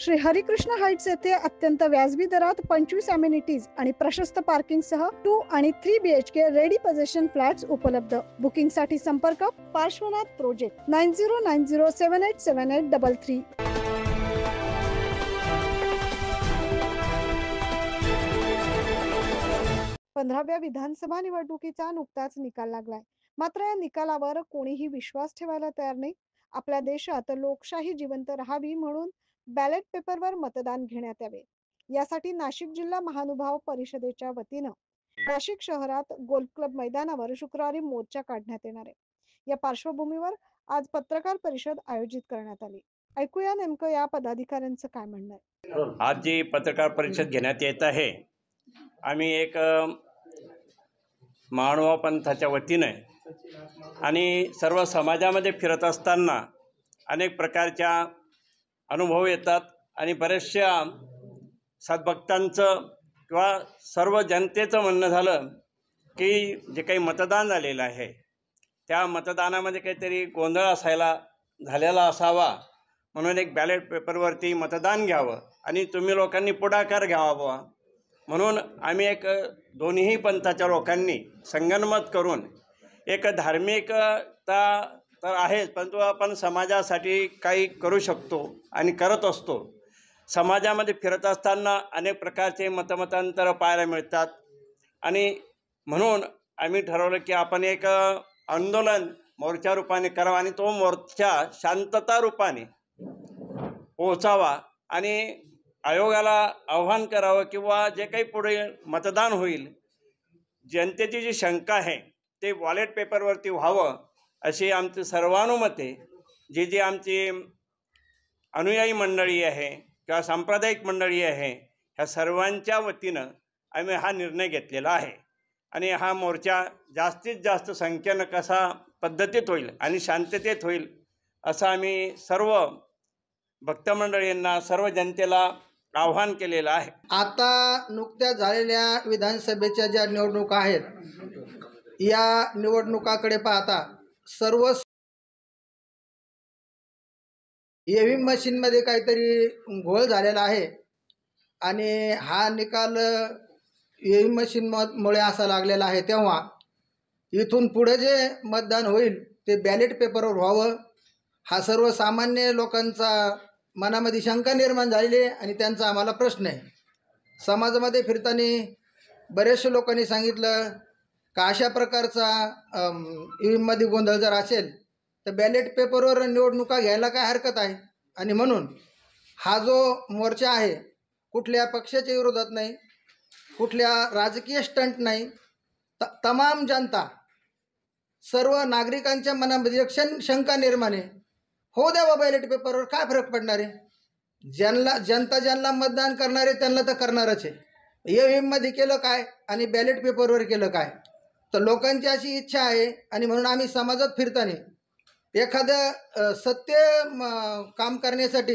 Shri Harikrishna Heights येथे अत्यंत व्याजबी दरात 25 अमेनिटीज आणि प्रशस्त पार्किंग सह 2 आणि 3 BHK रेडी पोझिशन फ्लॅट्स उपलब्ध. बुकिंग साठी संपर्क पार्श्वनाथ प्रोजेक्ट 9090787833. 15व्या विधानसभा निवडणुकीचा नुकताच निकाल लागलाय. मात्र या निकालावर कोणीही विश्वास ठेवायला तयार नाही. आपल्या देशात लोकशाही जिवंत राहावी म्हणून बॅलेट पेपरवर मतदान घेण्यात यावे, यासाठी नाशिक जिल्हा महानुभाव परिषदेच्या वतीनं नाशिक शहरात गोल्फ क्लब मैदानावर शुक्रवारी मोर्चा काढण्यात येणार आहे. या पार्श्वभूमीवर आज पत्रकार परिषद आयोजित करण्यात आली. ऐकूया नेमकं या पदाधिकाऱ्यांचं काय म्हणणं आहे. आज जी पत्रकार परिषद घेण्यात येत आहे, आम्ही एक महानुभाव पंथाच्या वतीने आणि सर्व समाजामध्ये फिरत असताना अनेक प्रकारच्या अनुभव येतात आणि बऱ्याचशा सद्भक्तांचं किंवा सर्व जनतेचं म्हणणं झालं की जे काही मतदान झालेलं आहे त्या मतदानामध्ये काहीतरी गोंधळ झालेला असावा, म्हणून एक बॅलेट पेपरवरती मतदान घ्यावं आणि तुम्ही लोकांनी पुढाकार घ्यावा म्हणून आम्ही एक दोन्ही पंथाच्या लोकांनी संगनमत करून एक धार्मिकता तर आहेच, परंतु आपण समाजासाठी काही करू शकतो आणि करत असतो. समाजामध्ये फिरत असताना अनेक प्रकारचे मतमतांतर पाहायला मिळतात आणि म्हणून आम्ही ठरवलं की आपण एक आंदोलन मोर्चा रूपाने करावा आणि तो मोर्चा शांतता रूपाने पोहोचावा आणि आयोगाला आव्हान करावं किंवा जे काही पुढे मतदान होईल जनतेची जी शंका आहे ते बॅलेट पेपरवरती व्हावं अशी आमची सर्वानुमते जी आमची अनुयायी मंडळी आहे किंवा सांप्रदायिक मंडळी आहे ह्या सर्वांच्या वतीनं आम्ही हा निर्णय घेतलेला आहे. आणि हा मोर्चा जास्तीत जास्त संख्येनं कसा पद्धतीत होईल आणि शांततेत होईल असं आम्ही सर्व भक्तमंडळींना सर्व जनतेला आव्हान केलेलं आहे. आता नुकत्याच झालेल्या विधानसभेच्या ज्या निवडणुका आहेत, या निवडणुकाकडे पाहता सर्व ईव्हीएम मशीनमध्ये काहीतरी घोळ झालेला आहे आणि हा निकाल ईव्हीएम मशीनमुळे असा लागलेला आहे. तेव्हा इथून पुढे जे मतदान होईल ते बॅलेट पेपरवर व्हावं हा सर्वसामान्य लोकांचा मनामध्ये शंका निर्माण झालेली आहे आणि त्यांचा आम्हाला प्रश्न आहे. समाजामध्ये फिरताना बरेचशा लोकांनी सांगितलं का अशा प्रकारचा ईव्हीएममध्ये गोंधळ जर असेल तर बॅलेट पेपरवर निवडणुका घ्यायला काय हरकत आहे. आणि म्हणून हा जो मोर्चा आहे कुठल्या पक्षाच्या विरोधात नाही, कुठल्या राजकीय स्टंट नाही, तमाम जनता सर्व नागरिकांच्या मनामध्ये एक शंका निर्माण आहे. हो द्यावा बॅलेट पेपरवर, काय फरक पडणार आहे. जनता मतदान करणार आहे त्यांना तर करणारच आहे. ईव्हीएममध्ये केलं काय आणि बॅलेट पेपरवर केलं काय, तर लोकांची अशी इच्छा आहे. आणि म्हणून आम्ही समाजात फिरताना एखादं सत्य काम करण्यासाठी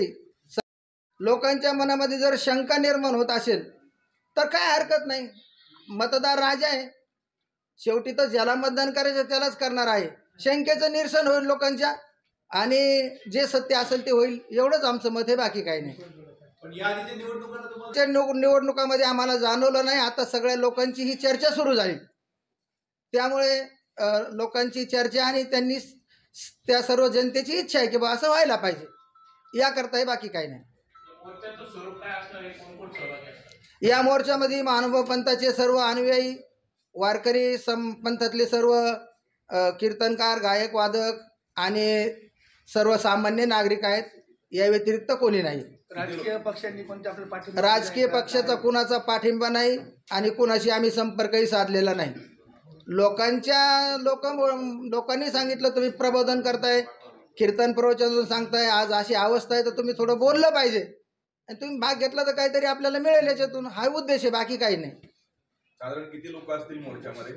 लोकांच्या मनामध्ये जर शंका निर्माण होत असेल तर काय हरकत नाही. मतदार राजा आहे, शेवटी तर ज्याला मतदान करायचं त्यालाच करणार आहे. शंकेचं निरसन होईल लोकांच्या आणि जे सत्य असेल ते होईल, एवढंच आमचं मत आहे, बाकी काही नाही. निवडणुकामध्ये आम्हाला जाणवलं नाही. आता सगळ्या लोकांची ही चर्चा सुरू झाली, त्यामुळे लोकांची चर्चा आणि त्यांनी त्या सर्व जनतेची इच्छा आहे की बा असं व्हायला पाहिजे, याकरता बाकी काही नाही. या मोर्चामध्ये महानुभाव पंथाचे सर्व अनुयायी, वारकरी पंथातले सर्व कीर्तनकार, गायक, वादक आणि सर्वसामान्य नागरिक आहेत. या व्यतिरिक्त कोणी नाही. राजकीय पक्षांनी कोणत्या आपल्या पाठिंबा, राजकीय पक्षाचा कुणाचा पाठिंबा नाही आणि कुणाशी आम्ही संपर्कही साधलेला नाही. लोकांनी सांगितलं तुम्ही प्रबोधन करताय, कीर्तन प्रवचन सांगताय, आज अशी अवस्था आहे तर तुम्ही थोडं बोललं पाहिजे आणि तुम्ही भाग घेतला तर काहीतरी आपल्याला मिळेल याच्यातून, हा उद्देश आहे, बाकी काही नाही. साधारण किती लोक असतील मोर्चामध्ये?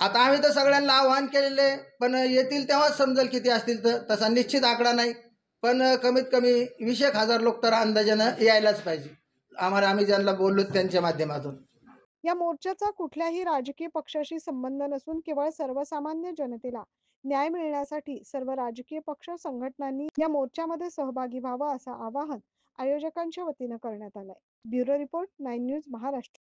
आता आम्ही तर सगळ्यांना आवाहन केलेले, पण येतील तेव्हाच समजेल किती असतील. तर तसा निश्चित आकडा नाही, पण कमीत कमी 20,000 लोक तर अंदाजानं यायलाच पाहिजे आम्ही ज्यांना बोललो त्यांच्या माध्यमातून. या मोर्चाचा कुठल्याही राजकीय पक्षाशी संबंध नसून केवळ सर्वसामान्य जनतेला न्याय मिळण्यासाठी सर्व राजकीय पक्ष संघटनांनी या मोर्चामध्ये सहभागी व्हावं असं आवाहन आयोजकांच्या वतीनं करण्यात आलाय. Bureau report 9 news Maharashtra.